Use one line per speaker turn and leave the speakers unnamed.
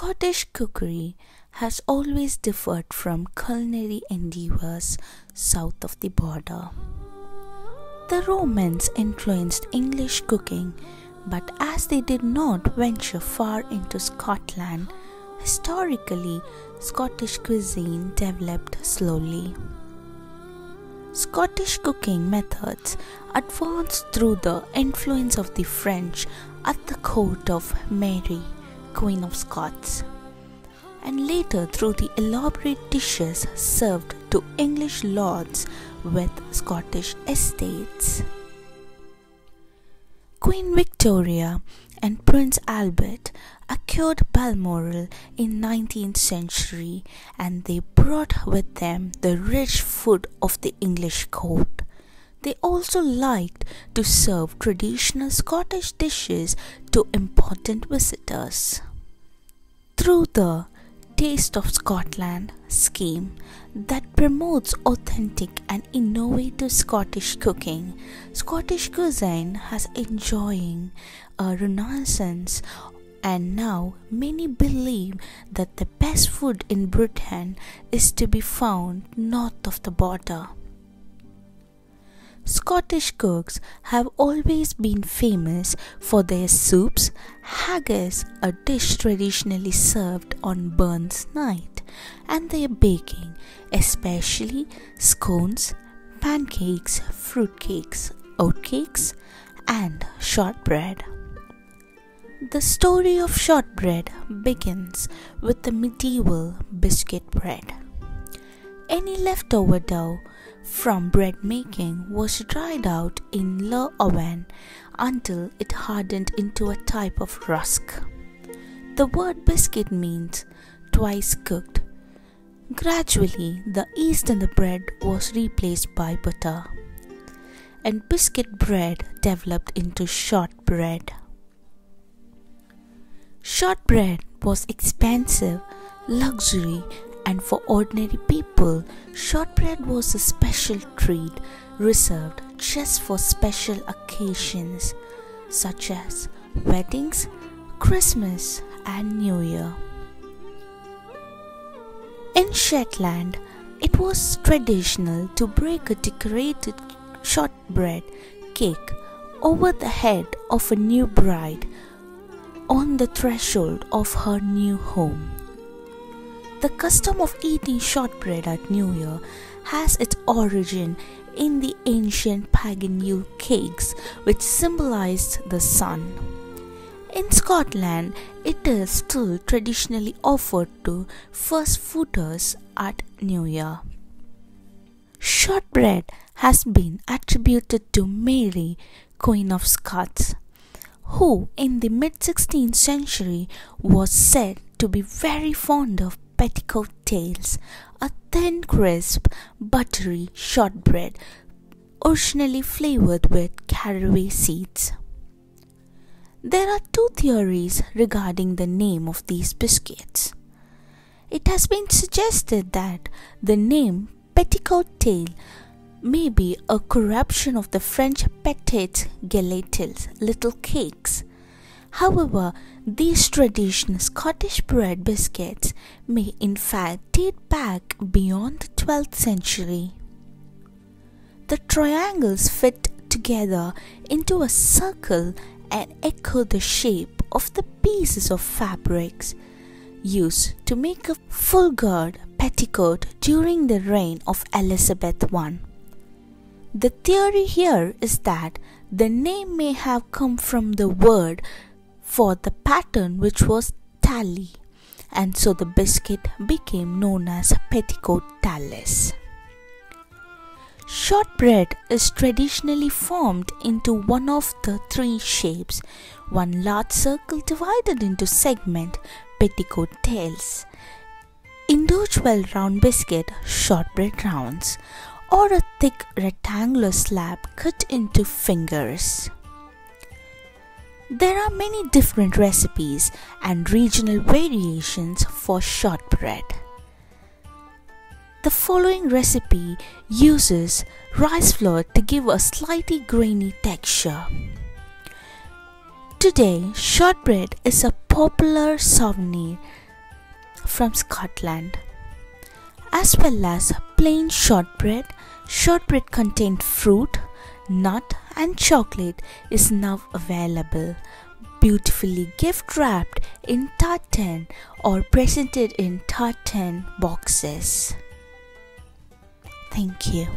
Scottish cookery has always differed from culinary endeavours south of the border. The Romans influenced English cooking, but as they did not venture far into Scotland, historically Scottish cuisine developed slowly. Scottish cooking methods advanced through the influence of the French at the court of Mary, Queen of Scots, and later through the elaborate dishes served to English lords with Scottish estates. Queen Victoria and Prince Albert acquired Balmoral in 19th century, and they brought with them the rich food of the English court. They also liked to serve traditional Scottish dishes to important visitors. Through the Taste of Scotland scheme that promotes authentic and innovative Scottish cooking, Scottish cuisine has enjoying a renaissance, and now many believe that the best food in Britain is to be found north of the border. Scottish cooks have always been famous for their soups, haggis, a dish traditionally served on Burns Night, and their baking, especially scones, pancakes, fruitcakes, oatcakes, and shortbread. The story of shortbread begins with the medieval biscuit bread. Any leftover dough from bread making was dried out in low oven until it hardened into a type of rusk. The word biscuit means twice cooked. Gradually, the yeast in the bread was replaced by butter, and biscuit bread developed into shortbread. Shortbread was expensive, luxury, and for ordinary people, shortbread was a special treat reserved just for special occasions such as weddings, Christmas, and New Year. In Shetland, it was traditional to break a decorated shortbread cake over the head of a new bride on the threshold of her new home. The custom of eating shortbread at New Year has its origin in the ancient pagan Yule cakes, which symbolized the sun. In Scotland, it is still traditionally offered to first-footers at New Year. Shortbread has been attributed to Mary, Queen of Scots, who in the mid-16th century was said to be very fond of petticoat tails, a thin, crisp, buttery shortbread originally flavored with caraway seeds. There are two theories regarding the name of these biscuits. It has been suggested that the name petticoat tail may be a corruption of the French petites galettes, little cakes. However, these traditional Scottish bread biscuits may in fact date back beyond the 12th century. The triangles fit together into a circle and echo the shape of the pieces of fabrics used to make a full-girth petticoat during the reign of Elizabeth I. The theory here is that the name may have come from the word for the pattern, which was tally, and so the biscuit became known as petticoat tallis. Shortbread is traditionally formed into one of the three shapes: one large circle divided into segment, petticoat tails, individual round biscuit, shortbread rounds, or a thick rectangular slab cut into fingers. There are many different recipes and regional variations for shortbread. The following recipe uses rice flour to give a slightly grainy texture. Today, shortbread is a popular souvenir from Scotland. As well as plain shortbread, shortbread contained fruit, nut and chocolate is now available, beautifully gift wrapped in tartan or presented in tartan boxes. Thank you.